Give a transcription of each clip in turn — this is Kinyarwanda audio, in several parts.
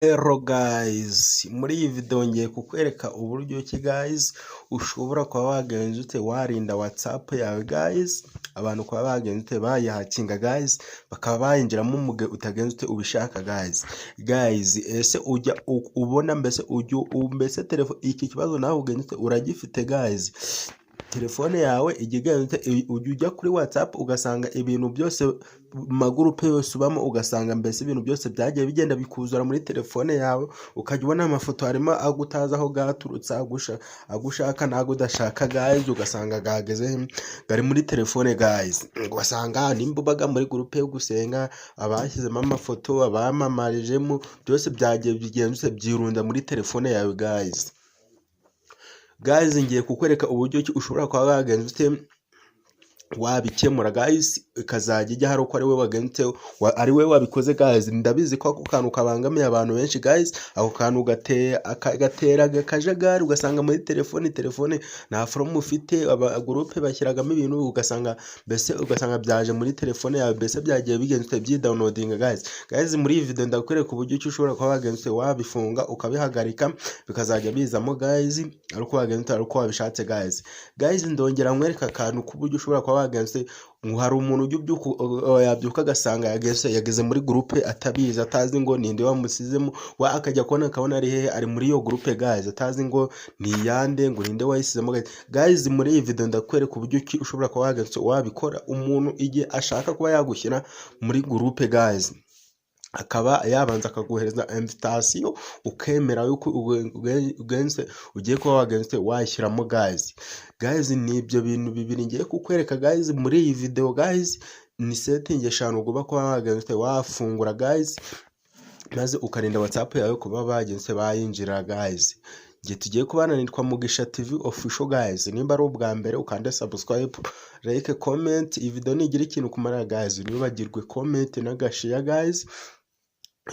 Hello guys, muri iyi video ngiye kukwereka uburyo ki guys ushobora kuba wagenza ute warinda WhatsApp yawe guys, abantu kuba bagenza ute bayihakinga guys, bakaba bayinjiramo mu gihe utagenza ute ubishaka guys ese ujya ubona mbese telefone iki kibazo nawe ugenza ute uragifite guys. Telefone yawe ujya kuri WhatsApp ugasanga ibintu byose magurupe yose ubamo, ugasanga mbese ibintu byose byagiye bigenda bikuzura muri telefone yawe, ukajya ubona amafoto harimo agutaza aho gaturutse agushaka nago udashaka guys, ugasanga gageze gari muri telefone guys. Ugasanga nimba ubaga muri gurupe yo gusenga abashyizemo amafoto abamamarijemo byose byagiye bigenze byirunda muri telefone yawe guys. Ngiye kukwereka uburyo ki ushobora kuba wagenza ute wabikemura guys, ikazajya ijya hari uko ari we wagenze ari we wabikoze guys. Ndabizi ko ako kantu kabangamiye abantu benshi guys, ako kantu gatera akajagari, ugasanga muri telefone nta from ufite, groupe bashyiragamo ibintu ugasanga byaje muri telefone yawe, mbese byagiye bigenze byidownloading guys. Muri iyi video ndakwereka uburyo ki ushobora kuba wagenze wabifunga ukabihagarika bikazajya bizamo guys, ariko wagenze ariko wabishatse guys. Ndongera nkwereka akantu k'uburyo ushobora kuba wagenze hari umuntu yabyuka agasanga yageze muri groupe atabizi, atazi ngo ninde wamusizemo, akajya kubona akabona ari hehe, ari muri iyo groupe guys, atazi ngo ni yande ngo ninde wayisizemo guys. Muri iyi video ndakwereka uburyo ki ushobora kuba wagenze wabikora umuntu igihe ashaka kuba yagushyira muri groupe guys, akaba yabanza akaguhereza invitation ukemera yuko ugenze ugiye kuba wagenze washyiramo guys. Ni ibyo bintu bibiri ngiye kukwereka guys muri iyi video guys. Ni setting eshanu ugomba kuba wagenze wafungura guys, maze ukarinda WhatsApp yawe kuba bagenze bayinjira guys. Tugiye kubana nitwa Mugisha TV official guys. Nimba ari ubwa mbere ukande subscribe, like, comment. Iyi video nigira ikintu kumara guys, ntibagirwe comment na share guys,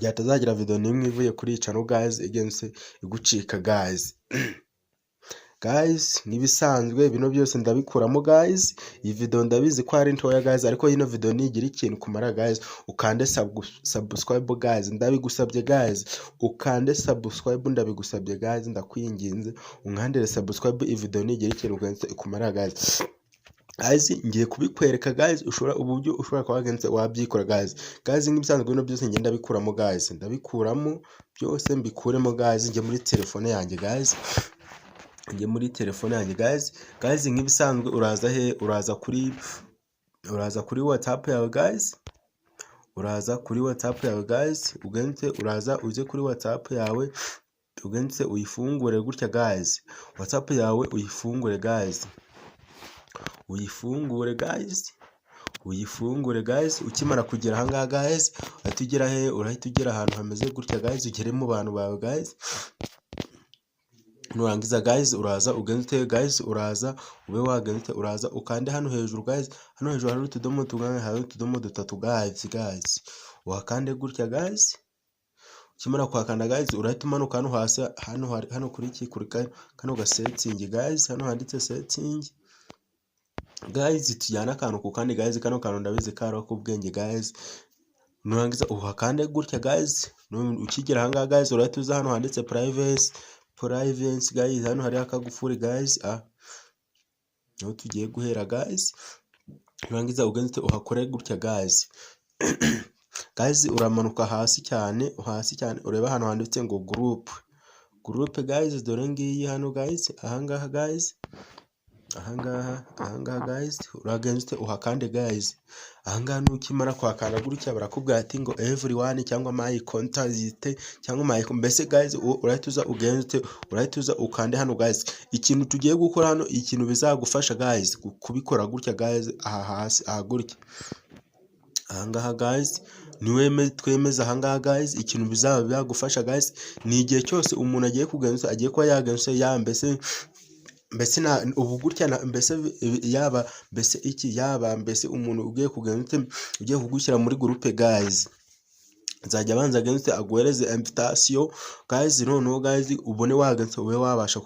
yatazagira video nimwe ivuye kuri channel guys igenze igucika guys. Nibisanzwe bino byose ndabikuramo guys. Iyi video ndabizi ko ari ntoya guys, ariko ino video nigira ikintu kumara guys, ukande subscribe guys, ndabigusabye guys, ukande subscribe ndabigusabye guys, ndakwinginze unkandire subscribe. Iyi video nigira ikintu kumara guys. Ngiye kubikwereka guys uburyo ushobora kuba wagenze wabyikora guys. Nk'ibisanzwe bino byose ngenda bikuramo guys, ndabikuramo byose mbikuremo guys. Njye muri telefone yanjye guys, nk'ibisanzwe uraza kuri WhatsApp yawe guys, ugenze uje kuri WhatsApp yawe ugenze uyifungure gutya guys. WhatsApp yawe uyifungure guys, ukimara kugera ahangaha guys, urahita ugera ahantu hameze gutya guys, ugere mu bantu bawe guys. Nurangiza guys uraza ugenze guys, ube wagenze uraza ukande hano hejuru guys. Hano hejuru hari utudomo tugana, hari utudomo dutatu guys, wakande gutya guys. Ukimara kwakanda guys urahita umanuka hano hasi, hano kuri kano ga setting guys, hano handitse setting guys. Tujyana akantu ku kandi guys, kano kantu ndabizi karo kubwenge guys. Nurangiza uhakande gutya guys. Ukigera ahangaha guys urahita uza hano handitse privacy guys, hano hari akagufuri guys, naho tugiye guhera guys. Nurangiza ugenze uhakore gutya guys. Uramanuka hasi cyane ureba hano handitse ngo group guys, dore ngiyi hano guys, ahangaha guys, uragenze uhakande guys. Ahangaha nukimara kwakanda gutya barakubwira ati ngo everyone cyangwa my contact cyangwa my mbese guys, urahita uza ukande hano guys. Ikintu tugiye gukora hano, ikintu bizagufasha guys kubikora gutya guys, aha hasi gutya ahangaha guys, niwe twemeza ahangaha guys. Ikintu bizaba byagufasha guys, ni igihe cyose umuntu agiye kugenza agiye kuba yagenza mbese na ubu gutya mbese mbese umuntu ugiye kugenza ugiye kugushyira muri groupe guys, nzajya abanza agenze aguhereze invitation guys. Noneho guys ubone wagenze ube wabasha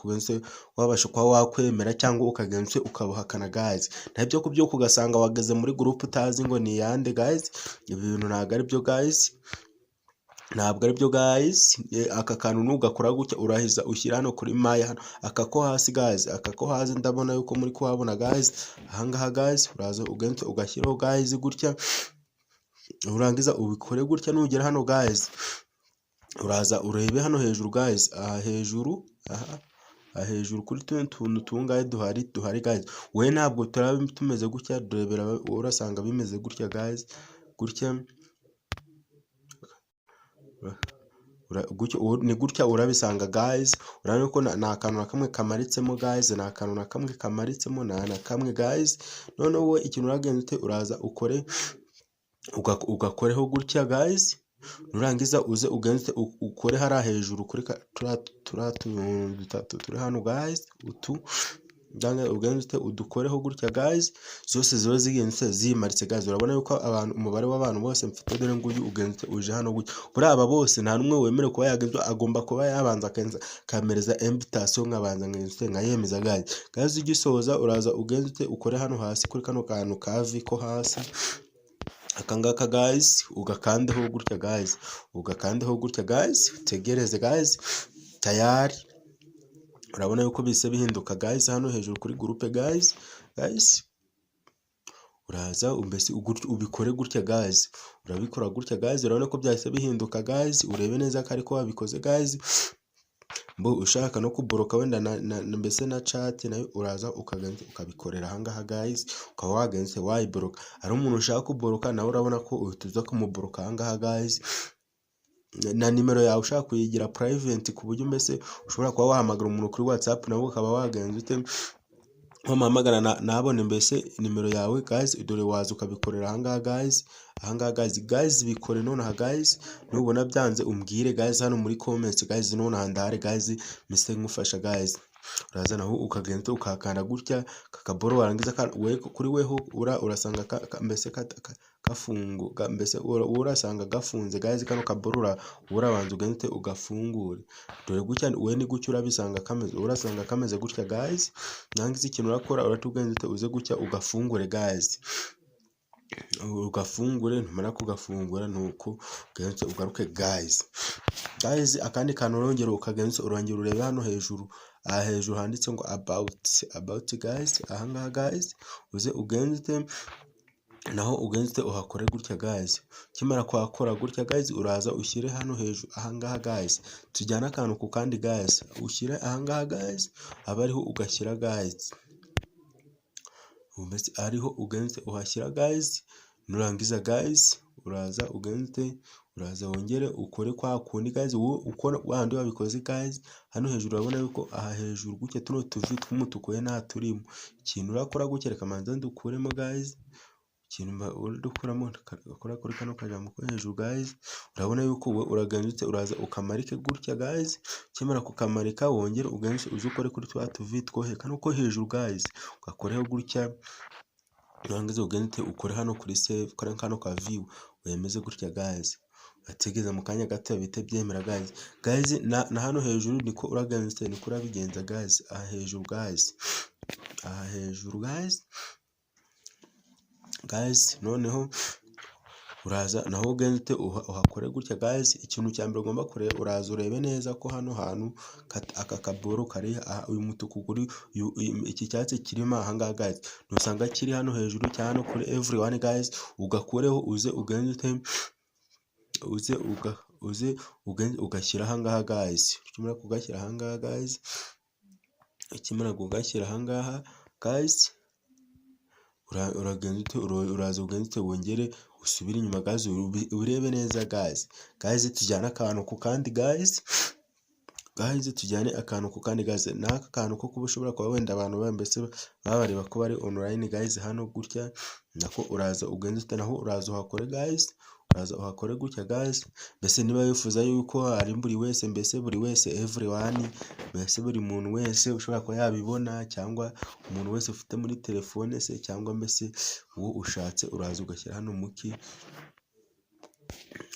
kuba wakwemera cyangwa ukagenze ukabuhakana guys. Ntabyo kubyo kugasanga wageze muri groupe utazi ngo ni yande guys, ibintu ntago ari byo guys. ntabwo aribyo guys. Aka kantu nugakora gutya urahiza ushyira hano kuri maya hano, aka ko hasi guys, aka ko hasi ndabona yuko muri kuhabona guys. Ahangaha guys uraza ugenda ugashyiraho guys gutya, urangiza ubikore gutya. Nugera hano guys uraza urebe hano hejuru guys, aha hejuru, aha hejuru kuri tuntu tungahe duhari guys. We ntabwo turaba tumeze gutya, durebera urasanga bimeze gutya guys, gutya ni gutya urabisanga guys. Urabona ko nta kantu na kamwe kamaritsemo guys, nta kantu na kamwe kamaritsemo, na kamwe guys. Noneho wowe ikintu uragenda uraza ukore ugakoreho gutya guys. Nurangiza uze ugenze ukore hariya hejuru kuri dutatu turi hano guys, utu ugenze udukoreho gutya guys, zose ziba zigenze zimaritse guys. Urabona yuko abantu umubare w'abantu bose mfite dore nguyu ugenze uje hano gutya. Buri aba bose nta numwe wemerewe kuba yagenza, agomba kuba yabanza kamereza invitation nkabanza nkayemeza guys. Guys ugisoza uraza ugenze ukore hano hasi kuri kano kantu kavi ko hasi, akangaka guys ugakandeho gutya guys, ugakandeho gutya guys, utegereze guys tayari. Urabona yuko bise bihinduka guys hano hejuru kuri groupe guys. Uraza umbese ubikore gutya guys, urabikora gutya guys. Urabona ko byahise bihinduka guys, urebe neza ko ariko wabikoze guys. Mbo ushaka no kuboroka wenda mbese na chat nayo uraza ukabikorera ahangaha guys, ukaba wagenze wayiboroka. Ari umuntu ushaka kuboroka nawe urabona ko uhituza kumuboroka ahangaha guys. Na nimero yawe ushaka kuyigira private ku buryo mbese ushobora kuba wahamagara umuntu kuri WhatsApp nawe ukaba wagenze ute wamuhamagara nabone mbese nimero yawe guys. Dore waza ukabikorera ahangaha guys, ahangaha guys bikore nonaha guys. Nubona byanze umbwire guys hano muri comments guys, nonaha ndahari guys mise ngufasha guys. Uraza naho ukagenda ukakanda gutya kakaboro, warangiza we kuri weho urasanga mbese gafungu mbese urasanga gafunze guys. Kano kaboro urabanza ugende ugafungure. Dore gutya we ni gutya urabisanga kameze, urasanga kameze gutya guys. Nangize ikintu urakora uratugende uze gutya ugafungure guys, ugafungure. Numara kugafungura nuko ugenze ugaruke guys. Akandi kantu urongera ukagenza urongera urebe hano hejuru, aha hejuru handitse ngo about guys. Ahangaha guys uze ugenze naho ugenze uhakore gutya guys. Kimara kwakora gutya guys uraza ushyire hano hejuru ahangaha guys, tujyana akantu ku kandi guys, ushyire ahangaha guys, aba ariho ugashyira guys, umbese ariho ugenze uhashyira guys. Nurangiza guys uraza ugenze uraza wongere ukore kwa kundi guys, ukora wandi wabikoze guys. Hano hejuru urabona yuko aha hejuru gutya tuno tuvi tw'umutuku nta turimo. Ikintu urakora gutya reka manza ndukuremo guys, ikintu udukuramo ukora kuri kano kajambo ko hejuru guys. Urabona yuko uraganitse uraza ukamarike gutya guys. Kimara kukamarika wongere uganishe uze ukore kuri twa tuvi twoheka no ko hejuru guys, ugakoreho gutya. Urangiza ugende ukore hano kuri save, kora kano ka view wemeze gutya guys. Ategeza mu kanya gato bite byemera guys. Na hano hejuru niko uraganitse niko urabigenza guys. Aha hejuru guys, aha hejuru guys noneho uraza naho ugende uhakore gutya guys. Ikintu cya mbere ugomba kureba, uraza urebe neza ko hano hantu aka kaboro kari uyu mutuku kuri iki cyatsi kirimo ahangaha guys, nusanga kiri hano hejuru cyane kuri everyone guys, ugakureho uze ugende ugashyira ahangaha guys. Ukimara kugashyira ahangaha guys, ukimara kugashyira ahangaha guys, uraza ugende wongere usubire inyuma guys, urebe neza guys. Tujyana akantu ku kandi guys, tujyane akantu ku kandi guys. N'aka kantu ko kuba ushobora kuba wenda abantu bambese babareba ko bari online guys hano gutya, nako uraza ugende naho uraza uhakore guys, uraza uhakore gutya guys. Mbese niba wifuza yuko ari buri wese, mbese buri wese everyone, mbese buri muntu wese ushobora kuba yabibona, cyangwa umuntu wese ufite muri telefone se, cyangwa mbese uwo ushatse uraza ugashyira hano muki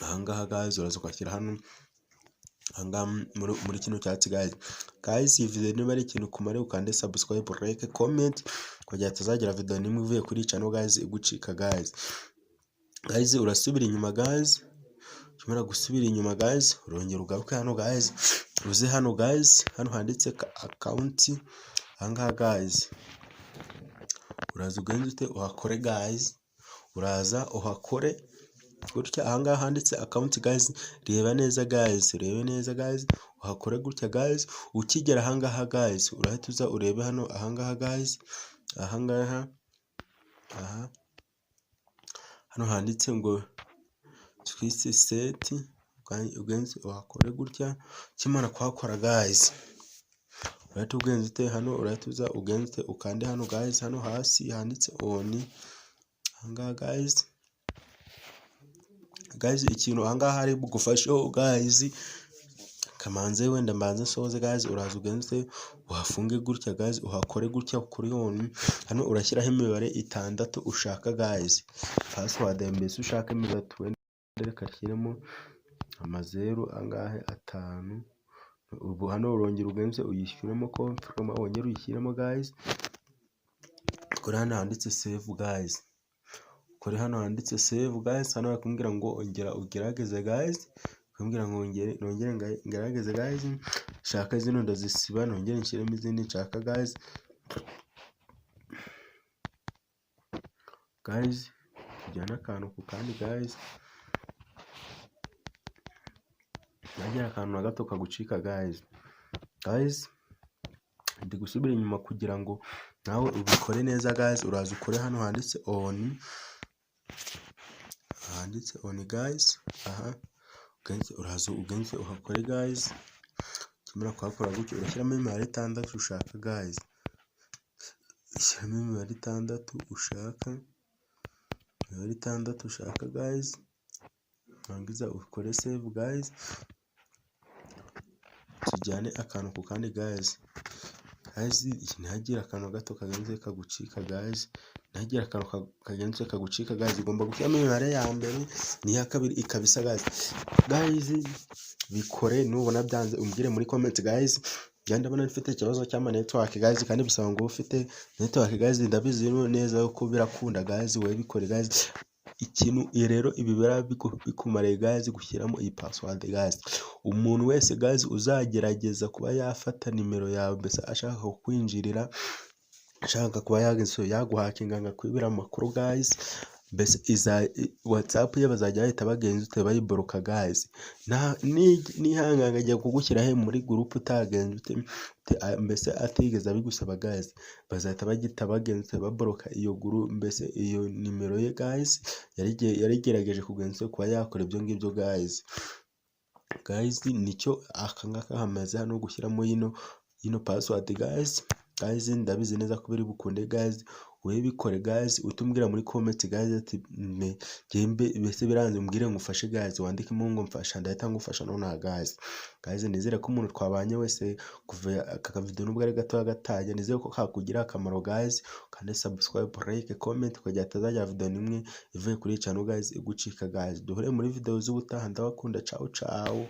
ahangaha guys. Uraza ugashyira hano ahangaha muri kino cyatsi guys. Iyi video niba ari ikintu kumare ukande subscribe, like, comment kugira tuzagira video nimwe ivuye kuri channel guys igucika guys. Urasubira inyuma guys, ukimara gusubira inyuma guys urongera ugaruke hano guys, uze hano guys, hano handitse account ahangaha guys, uraza ugenze ute uhakore guys, uraza uhakore gutya ahangaha handitse account guys, reba neza guys, urebe neza guys, uhakore gutya guys, ukigera ahangaha guys urahita uza urebe hano ahangaha guys, ahangaha hano handitse ngo twise set, ugenze uhakore gutya, kimara kuhakora guys urahita ugenze ute hano, urahita uza ugenze ute ukande hano guys, hano hasi handitse on ahangaha guys, ikintu ahangaha hari bugufasheho guys, kamanze wenda mbanze soze guys, uraza ugenze uhafunge gutya guys, uhakore gutya kuri on, hano urashyiraho imibare 6 ushaka guys, password mbese ushaka imibare wenda reka shyiremo 0 angahe 5, ubu hano urongera ugenze uyishyuremo confirm, wongera uyishyiremo guys, kuri hano handitse save guys, kuri hano handitse save guys, hano bakubwira ngo ongera ugerageze guys, bakubwira ngo nongere ngerageze guys, shaka zino ndazisiba nongere nshyiremo izindi nshaka guys, tujyana akantu ku kandi guys, nagira akantu na gato kagucika guys, ndi gusubira inyuma kugira ngo nawe ubikore neza guys, uraza ukore hano handitse on, guys, uraza ugenze uhakore guys, kimara kuhakora gutyo urashyiramo imibare 6 ushaka guys, shyiramo imibare 6 ushaka, guys, nangiza ukore save guys, tujyane akantu ku kandi guys, ntihagira akantu gato kagenze kagucika guys, ntihagira akantu kagenze kagucika guys, ugomba gushyiramo imibare ya mbere n'iya kabiri ikabisa guys, bikore, nubona byanze umbwire muri comment guys, ndabona mfite ikibazo cy'ama network guys, kandi bisaba ngo ufite network guys, ndabizi neza ko birakunda guys, we bikore guys, ikintu rero ibi bikumare guys gushyiramo iyi password guys, umuntu wese guys uzagerageza kuba yafata nimero yawe mbese ashaka kwinjirira, ashaka kuba yaguhakinga ngakwibira amakuru guys, mbese WhatsApp ye bazajya bahita bagenza ute bayiboroka guys, nihanganga agiye kugushyira muri group utagenza ute mbese atigeze abigusaba guys, bazahita bagita bagenza baboroka iyo group, mbese iyo nimero ye guys yarigerageje kugenza kuba yakora ibyo ngibyo guys, nicyo akangaka hamaze hano gushyiramo yino password guys, ndabizi neza ko biri bukunde guys, we bikore guys, utumbwira muri comment guys ati mbese biranze umbwire ngufashe guys, wandikemo ngo mfasha, ndahita ngufasha none guys, nizere ko umuntu twabanye wese kuva aka video nubwo ari gato gataye, nizere ko kakugira akamaro guys, kandi subscribe, like, comment kugira atazajya video nimwe ivuye kuri channel guys igucika guys, duhure muri video z'ubutaha, ndabakunda, ciao ciao.